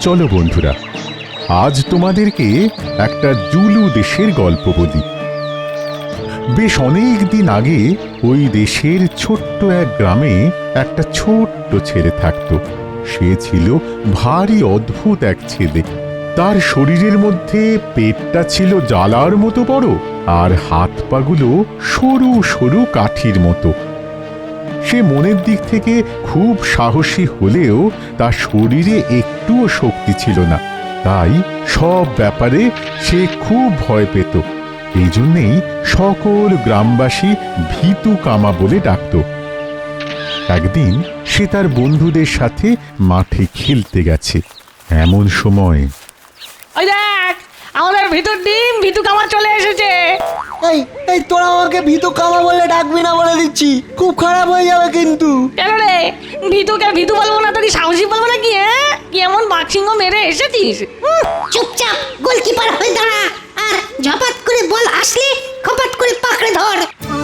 চলো বন্ধুরা, আজ তোমাদেরকে একটা জুলু দেশের গল্প বলি। বেশ অনেক দিন আগে ওই দেশের ছোট্ট এক গ্রামে একটা ছোট্ট ছেলে থাকত। সে ছিল ভারী অদ্ভুত এক ছেলে। তার শরীরের মধ্যে পেটটা ছিল জ্বালার মতো বড়, আর হাত পাগুলো সরু সরু কাঠির মতো। সে মনের দিক থেকে খুব সাহসী হলেও তার শরীরে একটুও শক্তি ছিল না। তাই সব ব্যাপারে সে খুব ভয় পেত। এই জন্যেই সকল গ্রামবাসী ভীতু কামা বলে ডাকত। একদিন সে তার বন্ধুদের সাথে মাঠে খেলতে গেছে। এমন সময় ওই দেখ, আমাদের ভিতর ডিম ভিতু কামা চলে এসেছে। এই এই তোরা আমাকে ভীতু কামা বলে ডাকবি না বলে দিচ্ছি, খুব খারাপ হয়ে যাবে কিন্তু। কেন রে, ভিতুকে ভিতু বলবো না তুই সাহসী বলবো না কি? কি এমন বাঘসিংহ মেরে এসেছিস? চুপচাপ গোলকিপার হয়ে দাঁড়া, আর ঝপাত করে বল আসলে খপাত করে পাকড়ে ধর।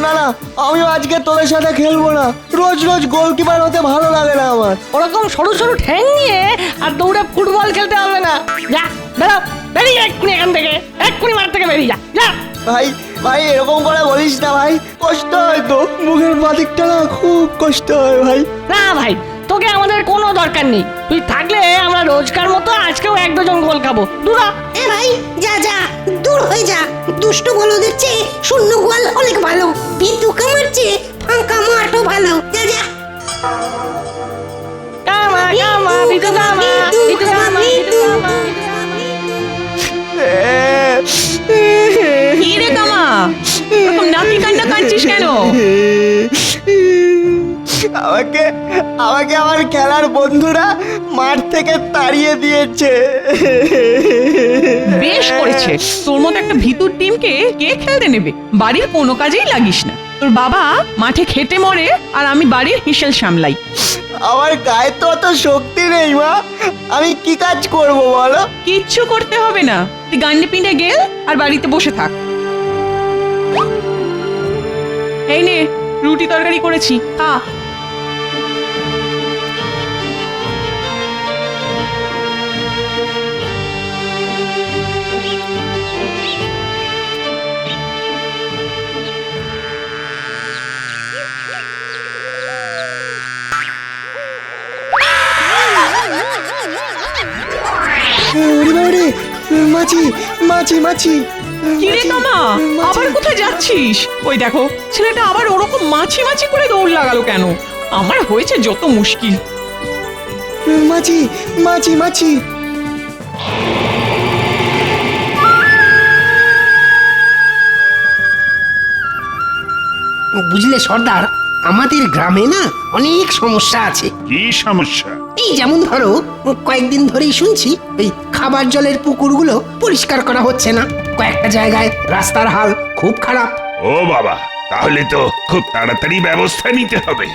না না, আমিও আজকে তোদের সাথে খেলবো না। রোজ রোজ গোলকিপার হতে ভালো লাগে না আমার। ওরকম সরু সরু ঠ্যাং নিয়ে আর দৌড়ে ফুটবল খেলতে হবে না। যা বেরো, বেরিয়ে যা এক্ষুনি এখান থেকে, এক্ষুনি মাঠ থেকে বেরিয়ে যা। যা ভাই ভাই, এরকম করে বলিস না ভাই, কষ্ট হয় তো, মুখের বাদিকটা না খুব কষ্ট হয় ভাই। না ভাই, তোকে আমাদের কোনো দরকার নেই। তুই থাকলে আমরা রোজকার মতো আজকেও এক দুজন গোল খাবো। দূরা এ ভাই, যা যা, দূর হয়ে যা। দুষ্ট বলদের চেয়ে শূন্য গোয়াল অনেক ভালো, ভিতু কামার চেয়ে ফাঁকা মাঠও ভালো। যা যা। কামা কামা ভিতু কামা ভিতু কামা ভিতু কামা। কি রে কামা, এরকম নাকি কান্না কাঁদছিস কেন? আমাকে আমাকে আমার খেলার বন্ধুরা মাঠ থেকে তাড়িয়ে দিয়েছে। বেশ করেছে, তোর মতো একটা ভিতুর টিমকে কে খেলতে নেবে? বাড়ির কোনো কাজেই লাগিস না। তোর বাবা মাঠে খেটে মরে, আর আমি বাড়ির হিসেল সামলাই। আমার গায়ে তো অত শক্তি নেই মা, আমি কি কাজ করব বলো? কিচ্ছু করতে হবে না, তুই গান্ডে পিণ্ডে গেল আর বাড়িতে বসে থাক। এই নে, রুটি তরকারি করেছি, খা। ওরে বাবা রে, মাছি মাছি মাছি। কিরে কামা, আবার কোথায় যাচ্ছিস? ওই দেখো, ছেলেটা আবার ওরকম মাছি মাছি করে দৌড় লাগালো কেন? আমার হয়েছে যত মুশকিল। মাছি মাছি মাছি। বুঝলে সর্দার, আমাদের গ্রামে না অনেক সমস্যা আছে। কি সমস্যা? এই যেমন ধরো, কয়েকদিন ধরেই শুনছি ওই খাবার জলের পুকুরগুলো পরিষ্কার করা হচ্ছে না। কয়েকটা জায়গায় রাস্তার হাল খুব খারাপ। ও বাবা, তাহলে তো খুব তাড়াতাড়ি ব্যবস্থা নিতে হবে।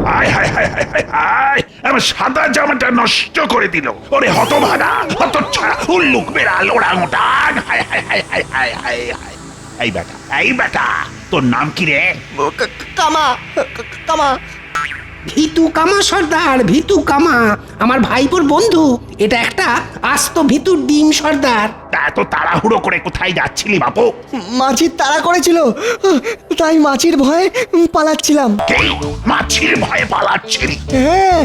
হায় হায় হায় হায় হায় হায়, আমার সাদা জামাটা নষ্ট করে দিল। ওরে হতভাগা, হতচ্ছাড়া, উল্লুক বেড়াল, ওরাংউটাং। হায় হায় হায় হায় হায় হায় হায়। এই বেটা, এই বেটা, তোর নাম কি রে? কামা কামা। ভিতু কামা সর্দার, ভিতু কামা আমার ভাইপোর বন্ধু। এটা একটা আস্ত ভিতুর ডিম সর্দার। তা এত তাড়াহুড়ো করে কোথায় যাচ্ছিলি বাপু? মাছির তাড়া করেছিল, তাই মাছির ভয়ে পালাচ্ছিলাম। কে? মাছির ভয়ে পালাচ্ছিলি? হ্যাঁ,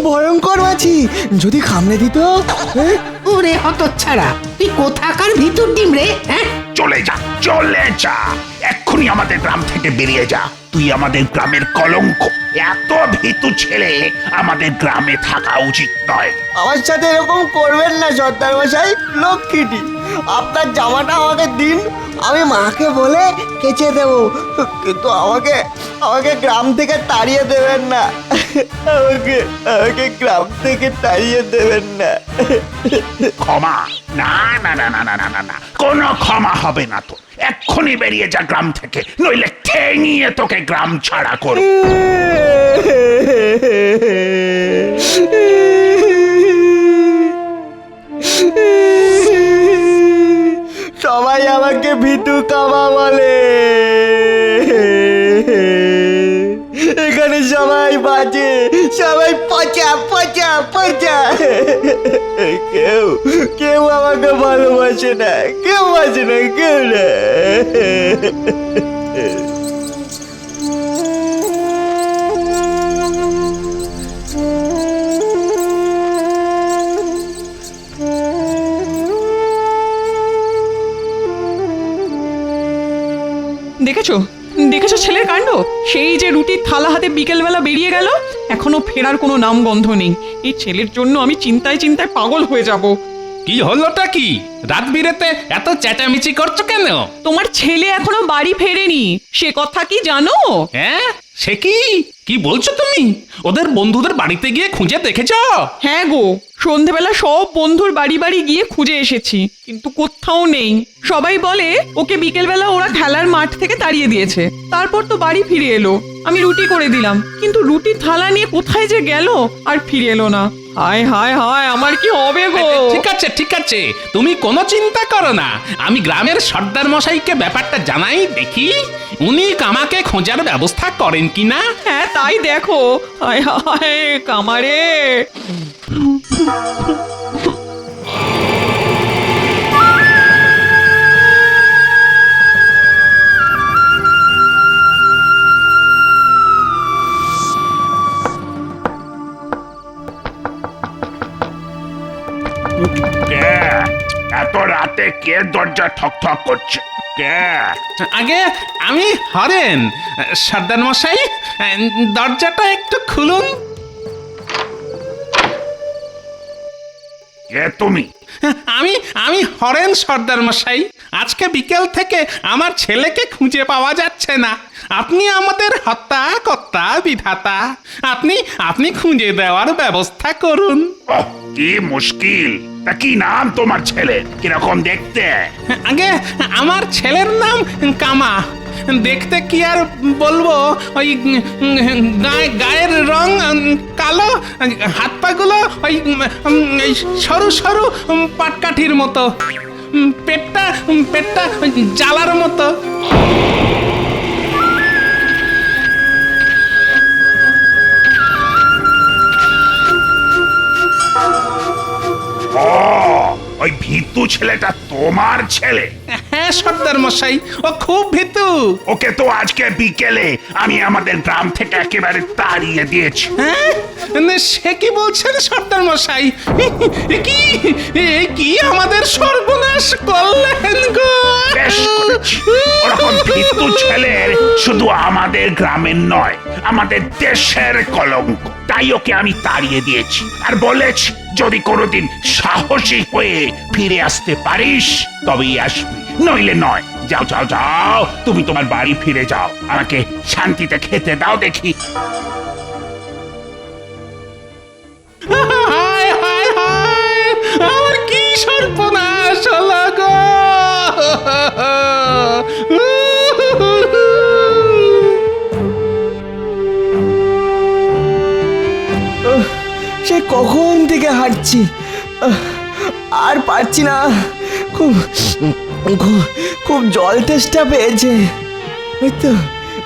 ভয়ঙ্কর মাছি, যদি কামড়ে দিত। হ্যাঁ? ওরে হতচ্ছাড়া, তুই কোথাকার ভিতুর ডিম রে? হ্যাঁ, চলে যা, চলে যা, এক্ষুনি আমাদের গ্রাম থেকে বেরিয়ে যা। তুই আমাদের গ্রামের কলঙ্ক। এত ভীতু ছেলে আমাদের গ্রামে থাকা উচিত নয়। আমার সাথে এরকম করবেন না সর্দার মশাই, লক্ষ্মীটি। আপনার জামাটা আমাকে দিন, আমি মাকে বলে কেচে দেব, কিন্তু আমাকে আমাকে গ্রাম থেকে তাড়িয়ে দেবেন না। আমাকে আমাকে গ্রাম থেকে তাড়িয়ে দেবেন না। ক্ষমা? না না না না না না না না, কোনো ক্ষমা হবে না তো। এক্ষুনি বেরিয়ে যা গ্রাম থেকে, নইলে ঠেঙিয়ে তোকে গ্রাম ছাড়া করব। সবাই আমাকে ভিতু কামা বলে। এখানে সবাই বাজে, সবাই পচা। কেউ কেউ আমাকে ভালোবাসে না, কেউ বাসে না, কেউ না। দেখেছো দেখেছো ছেলের কাণ্ড? সেই যে রুটির থালা হাতে বিকেলবেলা বেরিয়ে গেল, এখনো ফেরার কোনো নাম গন্ধ নেই। এই ছেলের জন্য আমি চিন্তায় চিন্তায় পাগল হয়ে যাব। কি হলোটা কি? রাত বিরেতে এত চেঁচামেচি করছো কেন? তোমার ছেলে এখনো বাড়ি ফেরেনি, সে কথা কি জানো? হ্যাঁ, সে কি কি বলছো তুমি? ওদের বন্ধুদের বাড়িতে গিয়ে খুঁজে দেখেছো? হ্যাঁ গো, সন্ধেবেলা সব বন্ধুর বাড়ি বাড়ি গিয়ে খুঁজে এসেছি, কিন্তু কোথাও নেই। সবাই বলে ওকে বিকেলবেলা ওরা খেলার মাঠ থেকে তাড়িয়ে দিয়েছে। তারপর তো বাড়ি ফিরে এলো, আমি রুটি করে দিলাম, কিন্তু রুটির থালা নিয়ে কোথায় যে গেল আর ফিরে এলো না। হায় হায় হায়, আমার কি হবে গো? ঠিক আছে ঠিক আছে, তুমি কোনো চিন্তা করো না। আমি গ্রামের সর্দার মশাইকে ব্যাপারটা জানাই, দেখি উনি কামাকে খোঁজার ব্যবস্থা করেন কিনা। হ্যাঁ তাই দেখো। হায় হায় কামারে। কে? এত রাতে কে দরজা ঠক ঠক করছে? কে? আগে আমি হরেন। সর্দার মশাই, দরজাটা একটু খুলুন। কে তুমি? আমি আমি হরেন সর্দার মশাই। আজকে বিকেল থেকে আমার ছেলেকে খুঁজে পাওয়া যাচ্ছে না। আপনি আমাদের হত্যা কর্তা বিধাতা, আপনি আপনি খুঁজে দেওয়ার ব্যবস্থা করুন। ওহ, কি মুশকিল। তা কি নাম তোমার ছেলে? কিরকম দেখতে? আগে আমার ছেলের নাম কামা। দেখতে কি আর বলবো, ওই গায়ের রং কালো, হাত পাগুলো ওই সরু সরু পাটকাঠির মতো, পেটটা পেটটা জ্বালার মতো। ও, ওই ভীতু ছেলেটা তোমার ছেলে? হ্যাঁ সর্দার মশাই, ও খুব ভীতু। ওকে তো আজকে বিকেলে আমি আমাদের গ্রাম থেকে একেবারে তাড়িয়ে দিয়েছি। হ্যাঁ, সে কি বলছেন সর্দার মশাই? কি কি আমাদের সর্বনাশ করলেন গো? বেশ করেছি। ওরকম ভীতু ছেলের শুধু আমাদের গ্রামের নয়, আমাদের দেশের কলঙ্ক। তাই ওকে আমি তাড়িয়ে দিয়েছি আর বলেছি, যদি কোনোদিন সাহসী হয়ে ফিরে আসতে পারিস তবেই আসবি, নইলে নয়। যাও যাও যাও, তুমি তোমার বাড়ি ফিরে যাও, আমাকে শান্তিতে খেতে দাও দেখি। হায় হায় হায়, আমার কি সর্বনাশ হলো গো! সে কখন থেকে হাঁটছি, আর পারছি না। খুব খুব খুব জল তেষ্টা পেয়েছে।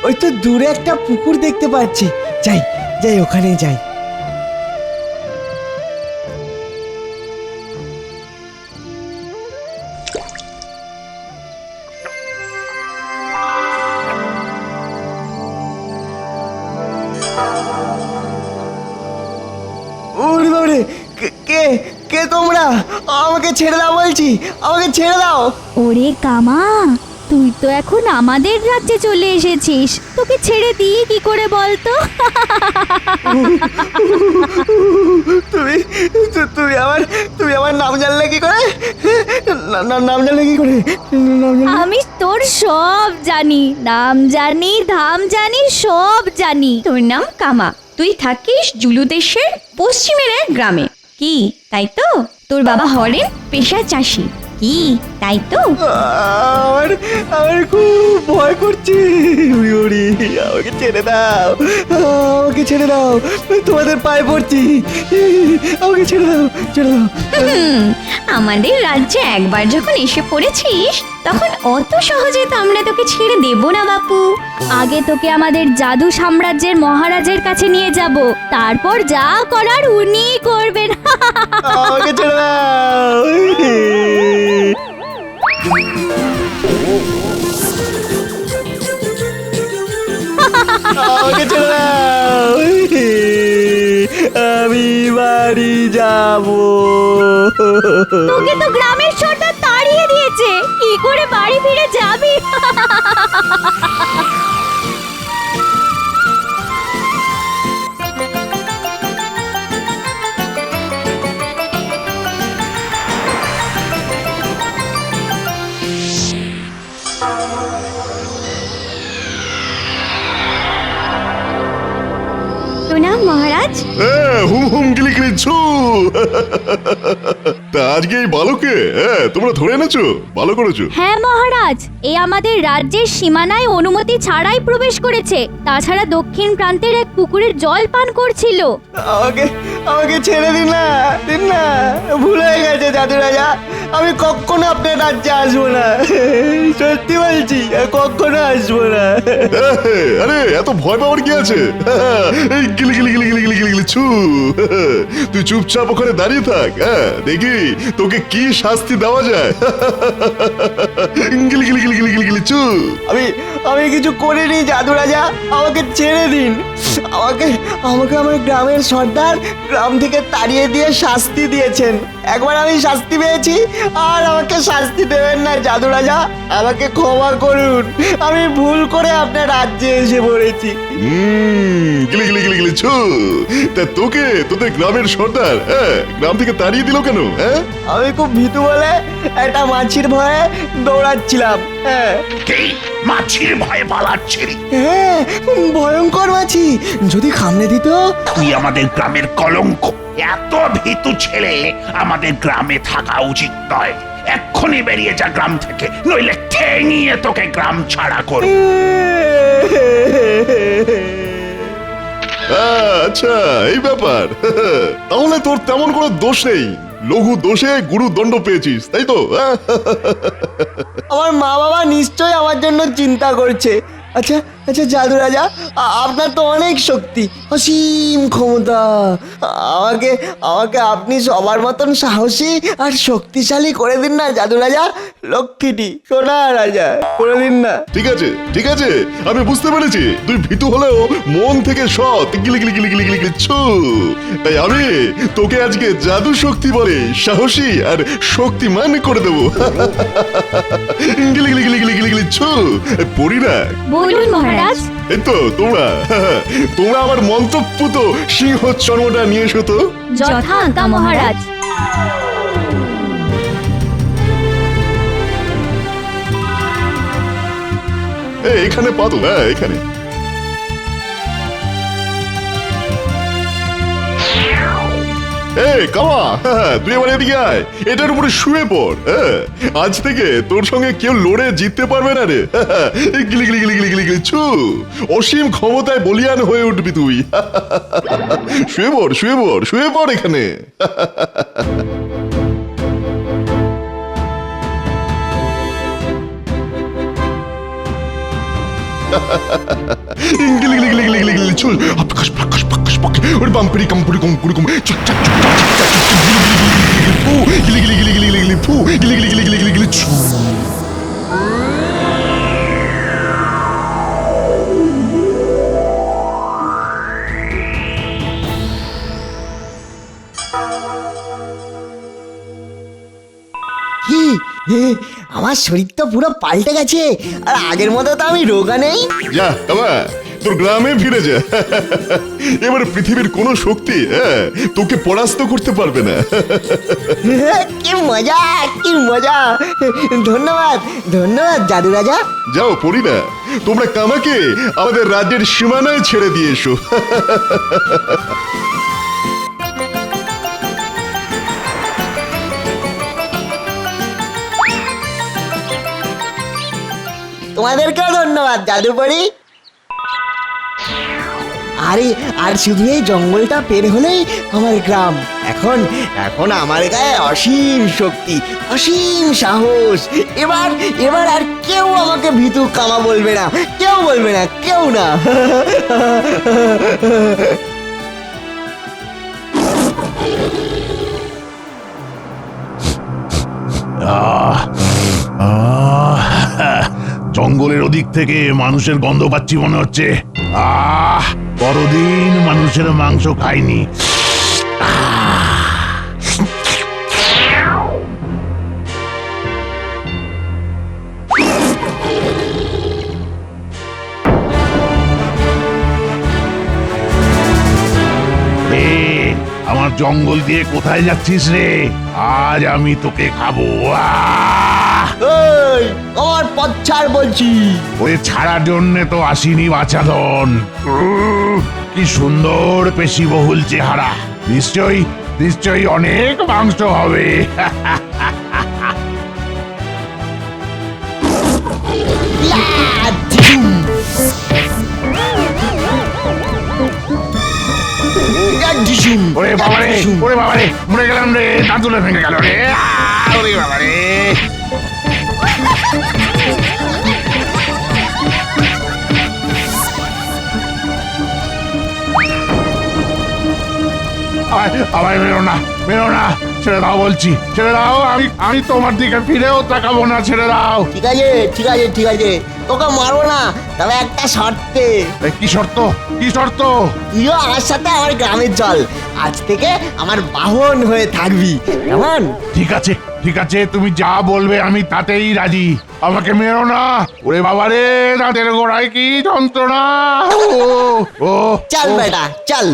ওই তো দূরে একটা পুকুর দেখতে পাচ্ছি, যাই যাই ওখানে যাই। ওরে বাবারে, কে কে তোমরা? আমাকে ছেড়ে দাও বলছি, আমাকে ছেড়ে দাও। ওরে কামা, তুই তো এখন আমাদের রাজ্যে চলে এসেছিস, তোকে ছেড়ে দিয়ে কি করে বলতো? তুমি তুমি আমার নাম জানলে কি করে? নাম জানলে কি করে? আমি তোর সব জানি, নাম জানি, ধাম জানি, সব জানি। তোর নাম কামা, তুই থাকিস জুলু দেশের পশ্চিমের এক গ্রামে। কি তাই তো? তোর বাবা হরেন পেশায় চাষি, কি তাই তো? আমার আমার খুব ভয় করছে। উড়ি উড়ি, আমাকে ছেড়ে দাও, আমাকে ছেড়ে দাও, তোমাদের পায়ে পড়ছি, আমাকে ছেড়ে দাও, ছেড়ে দাও। আমাদের রাজ্যে একবার যখন এসে পড়েছিস তখন অত সহজে তো আমরা তোকে ছেড়ে দেব না বাপু। আগে তোকে আমাদের জাদু সাম্রাজ্যের মহারাজের কাছে নিয়ে যাব, তারপর যা করার উনিই করবেন। আমাকে ছেড়ে দাও। আমাকে ছেড়ে দাও, আমি বাড়ি যাবো। তোকে তো গ্রামের সর্দার তাড়িয়ে দিয়েছে, কি করে বাড়ি ফিরে যাবি? প্রণাম মহারাজ। হুম হুম গিলি গিলি ছু। তা আজকে এই বালকে তোমরা ধরে এনেছো, ভালো করেছো। হ্যাঁ মহারাজ, এ আমাদের রাজ্যের সীমানায় অনুমতি ছাড়াই প্রবেশ করেছে। তাছাড়া দক্ষিণ প্রান্তের এক পুকুরের জল পান করছিল। আমাকে আমাকে ছেড়ে দিন না, দিন না, ভুল হয়ে গেছে জাদু রাজা। আমি কখনো আপনার রাজ্যে আসবো না, সত্যি বলছি, কখনো আসবো না। আরে এত ভয় পাওয়ার কি আছে? এই গিলি গিলি গিলি গিলি গিলি গিলি গিলি ছু। তুই চুপচাপ ওখানে দাঁড়িয়ে থাক, দেখি তোকে কি শাস্তি দেওয়া যায়। গিলি গিলি গিলি গিলি গিলি গিলি ছু। আমি আমি কিছু করিনি জাদু রাজা, আমাকে ছেড়ে দিন। আমাকে আমাকে আমার গ্রামের সর্দার গ্রাম থেকে তাড়িয়ে দিয়ে শাস্তি দিয়েছেন। একবার আমি শাস্তি পেয়েছি, আর আমাকে শাস্তি দেবেন না জাদু রাজা, আমাকে ক্ষমা করুন। আমি ভুল করে আপনার রাজ্যে এসে পড়েছি। গিলি গিলি গিলি গিলি ছু। তা তোকে তোদের গ্রামের সর্দার গ্রাম থেকে তাড়িয়ে দিল কেন? আমি খুব ভীতু বলে একটা মাছির ভয়ে দৌড়াচ্ছিলাম। হ্যাঁ কি মাছির ভয়ে পালাচ্ছিলি? হ্যাঁ, ভয়ঙ্কর মাছি, যদি কামড়ে দিত। তুই আমাদের গ্রামের কলঙ্ক। এত ভীতু ছেলে আমাদের গ্রামে থাকা উচিত নয়। এক্ষুনি বেরিয়ে যা গ্রাম থেকে, নইলে ঠেঙিয়ে তোকে গ্রাম ছাড়া করব। আচ্ছা এই ব্যাপার। তাহলে তোর তেমন কোনো দোষ নেই, লঘু দোষে গুরু দণ্ড পেয়েছিস, তাই তো? আমার মা বাবা নিশ্চয়ই আমার জন্য চিন্তা করছে। আচ্ছা আচ্ছা জাদু রাজা, আপনার তো অনেক শক্তি, অসীম ক্ষমতা। আমাকে আমাকে আপনি সবার মতন সাহসী আর শক্তিশালী করে দিন না জাদু রাজা। লক্ষ্মীটি সোনা রাজা করে দিন না। ঠিক আছে ঠিক আছে, আমি বুঝতে পেরেছি তুই ভীতু হলেও মন থেকে সৎ। গিলি গিলি গিলি গিলি গিলি গিলি ছু। তাই আমি তোকে আজকে জাদু শক্তি বলে সাহসী আর শক্তিমান করে দেবো। গিলি গিলি গিলি গিলি গিলি গিলি ছু। পড়ি না, বলুন মহারাজ। এই তো তোমরা তোমরা আমার মন্ত্রপুত সিংহ চর্মটা নিয়ে এসো তো। যথা আজ্ঞা মহারাজ। এখানে পাতো, এখানে। কামা, তুই এবার এদিকে আয়, এটার উপরে শুয়ে পড়। আজ থেকে তোর সঙ্গে কেউ লড়ে জিততে পারবে না রে। গিলি গিলি গিলি গিলি গিলি গিলি ছু। অসীম ক্ষমতায় বলিয়ান হয়ে উঠবি তুই। শুয়ে পড় শুয়ে পড় শুয়ে পড় এখানে। গিলি গিলি গিলি গিলি গিলি গিলি ছু। আকাশ পাকাশ পাকাশ পাকে ওর বাম্পরি কাম্পুরি কম্পুরি কম চুক চাক চুক চাক গিলি গিলি গিলি গিলি গিলি ফু গিলি গিলি গিলি গিলি গিলি গিলি ছু। কি আমার শরীর তো পুরো পাল্টে গেছে, আর আগের মতো তো আমি রোগা নেই। যা বাবা, তোর গ্রামে ফিরে যা। এবার পৃথিবীর কোনো শক্তি তোকে পরাস্ত করতে পারবে না। কি মজা, কি মজা। ধন্যবাদ ধন্যবাদ জাদু রাজা। যাও পড়ি না, তোমরা কামাকে আমাদের রাজ্যের সীমানায় ছেড়ে দিয়ে এসো। তোমাদেরকেও ধন্যবাদ জাদুকরি। আরে আর শুধু এই জঙ্গলটা পের হলেই আমার গ্রাম। এখন এখন আমার গায়ে অসীম শক্তি, অসীম সাহস। এবার এবার আর কেউ আমাকে ভীতু কামা বলবে না, কেউ বলবে না, কেউ না। আহ, আহ, জঙ্গলের ওদিক থেকে মানুষের গন্ধ পাচ্ছি মনে হচ্ছে। বড়দিন মানুষের মাংস খাইনি। আমার জঙ্গল দিয়ে কোথায় যাচ্ছিস রে? আজ আমি তোকে খাবো। ওই আমার পথ ছাড় বলছি। ওরে ছাড়ার জন্য তো আসিনি বাছাধন। কি সুন্দর পেশিবহুল চেহারা, নিশ্চয়ই নিশ্চয়ই অনেক মাংস হবে। ওরে বাবারে, ওরে বাবারে, মরে গেলাম রে, দাঁতুলে ভেঙে গেল রে। ওরে বাবারে, আমায় মেরো না, মেরো না, ছেড়ে দাও বলছি, ছেড়ে দাও। আমি তোমার দিকে ফিরেও তাকাবো না, ছেড়ে দাও। ঠিক আছে ঠিক আছে ঠিক আছে, তোকে মারবো না, তবে একটা শর্তে। কি শর্ত? কি শর্ত? তুইও আমার সাথে আমার গ্রামে চল, আজ থেকে আমার বাহন হয়ে থাকবি, কেমন? ঠিক আছে ঠিক আছে, তুমি যা বলবে আমি তাতেই রাজি। আমাকে মেরো না। ওরে বাবারে, দাঁতের গোড়ায় কি যন্ত্রণা। ও চল বেটা চল।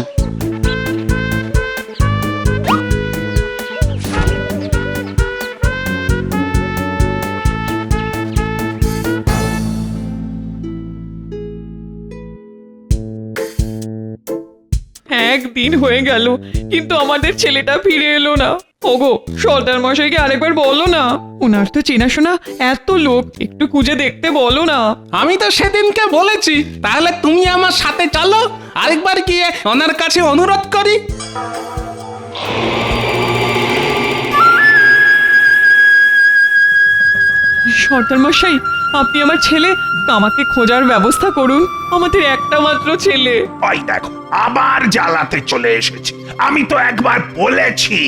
একদিন হয়ে গেল কিন্তু আমাদের ছেলেটা ফিরে এলো না। ওগো সর্দার মশাইকে আরেকবার বলো না, ওনার তো চেনাশোনা এত লোক, একটু খুঁজে দেখতে বলো না। আমি তো সেদিনকে বলেছি, তাহলে তুমি আমার সাথে চলো, আরেকবার গিয়ে ওনার কাছে অনুরোধ করি। সর্দার মশাই, আপনি আমার ছেলে আমাকে খোঁজার ব্যবস্থা করুন, আমাদের একটা মাত্র ছেলে। ওই দেখো আবার জ্বালাতে চলে এসেছে। আমি তো একবার বলেছি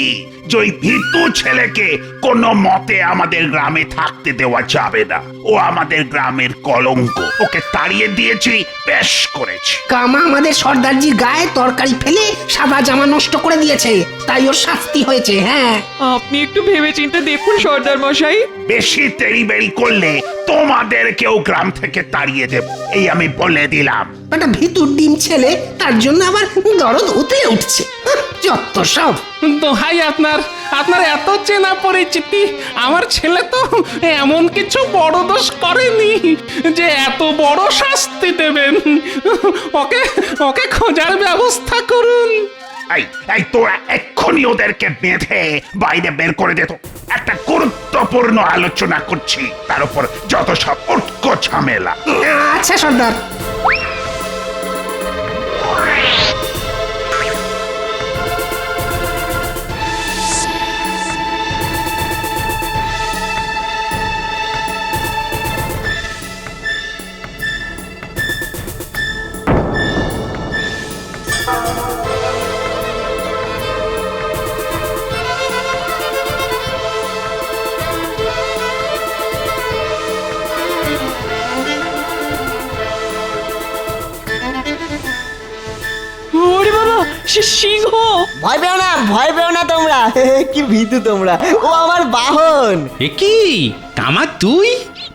যে ওই ভীতু ছেলেকে কোনো মতে আমাদের গ্রামে থাকতে দেওয়া যাবে না। ও আমাদের গ্রামের কলঙ্ক, ওকে তাড়িয়ে দিয়েছি, বেশ করেছি। কামা আমাদের সর্দারজির গায়ে তরকারি ফেলে সাদা জামা নষ্ট করে দিয়েছে, তাই ওর শাস্তি হয়েছে। হ্যাঁ, আপনি একটু ভেবেচিন্তে দেখুন সর্দার মশাই। বেশি তেড়িবেড়ি করলে তোমাদেরকেও গ্রাম থেকে তাড়িয়ে দেব, এই আমি বলে দিলাম। একটা ভিতুর ডিম ছেলে, তার জন্য আবার দরদ উতলে উঠছে। যত সব। দোহাই আপনার, আপনার এত চেনা পরিচিতি, আমার ছেলে তো এমন কিছু বড় দোষ করেনি যে এত বড় শাস্তি দেবেন। ওকে ওকে খোঁজার ব্যবস্থা করুন। এই তোরা এক্ষুনি ওদেরকে বেঁধে বাইরে বের করে দে তো। একটা গুরুত্বপূর্ণ আলোচনা করছি, তার উপর যত সব উটকো ঝামেলা। আচ্ছা সর্দার। ওরে বাবা, সে সিংহ! ভয় পেও না, ভয় পেও না তোমরা। কি ভীতু তোমরা, ও আমার বাহন। এ কি কামা তুই?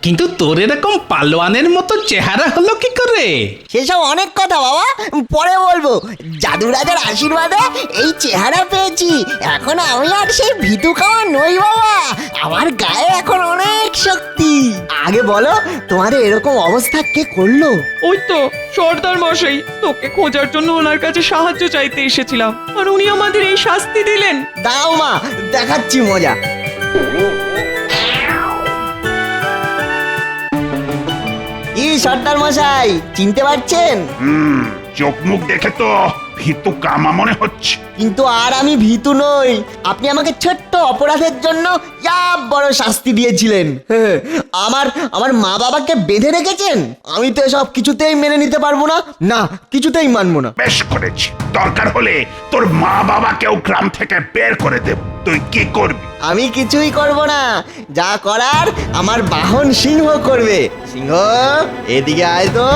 কিন্তু তোর এরকম পালোয়ানের মতো চেহারা হলো কি করে? সেসব অনেক কথা বাবা, পরে বলবো। জাদুরাজার আশীর্বাদে এই চেহারা পেয়েছি, এখন আমি আর সেই ভীতু খাওয়া নই বাবা, আমার গায়ে এখন অনেক শক্তি। আগে বলো, তোমাদের এরকম অবস্থা কে করলো? ওই তো সর্দার মশাই, তোকে খোঁজার জন্য ওনার কাছে সাহায্য চাইতে এসেছিলাম, আর উনি আমাদের এই শাস্তি দিলেন। দাও মা, দেখাচ্ছি মজা। সর্দার মশাই, চিনতে পারছেন? চোখ মুখ দেখে তো ভীতু কামা মনে হচ্ছে। কিন্তু আর আমি ভীতু নই। আপনি আমাকে ছোট্ট অপরাধের জন্য যা বড় শাস্তি দিয়েছিলেন। আমার মা বাবাকে বেঁধে রেখেছেন। আমি তো এসব কিছুতেই মেনে নিতে পারবো না, না কিছুতেই মানবো না। বেশ করেছি, দরকার হলে তোর মা বাবাকেও গ্রাম থেকে বের করে দেব। তুই কি করবি? আমি কিছুই করব না, যা করার আমার বাহন সিংহ করবে। সিংহ, এদিকে আয় তো।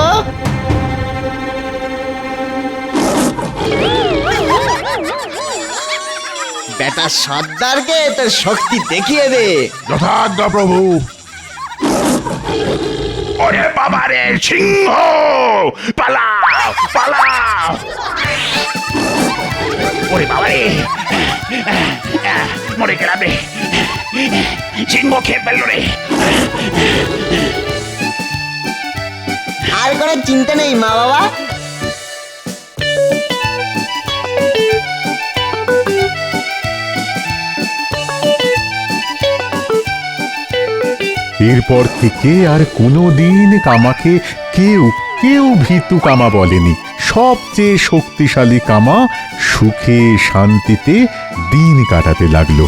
বেটা সর্দারকে তোর শক্তি দেখিয়ে দে। যথাজ্ঞা প্রভু। ওরে বাবা রে, সিংহ পালাও পালাও! ওরে বাবা রে, মরে গেলাম রে, সিংহ খেয়ে ফেললো রে। আর কোনো চিন্তা নেই মা বাবা। এরপর থেকে আর কোনোদিন কামাকে কেউ ভীতু কামা বলেনি। সবচেয়ে শক্তিশালী কামা সুখে শান্তিতে দিন কাটাতে লাগলো।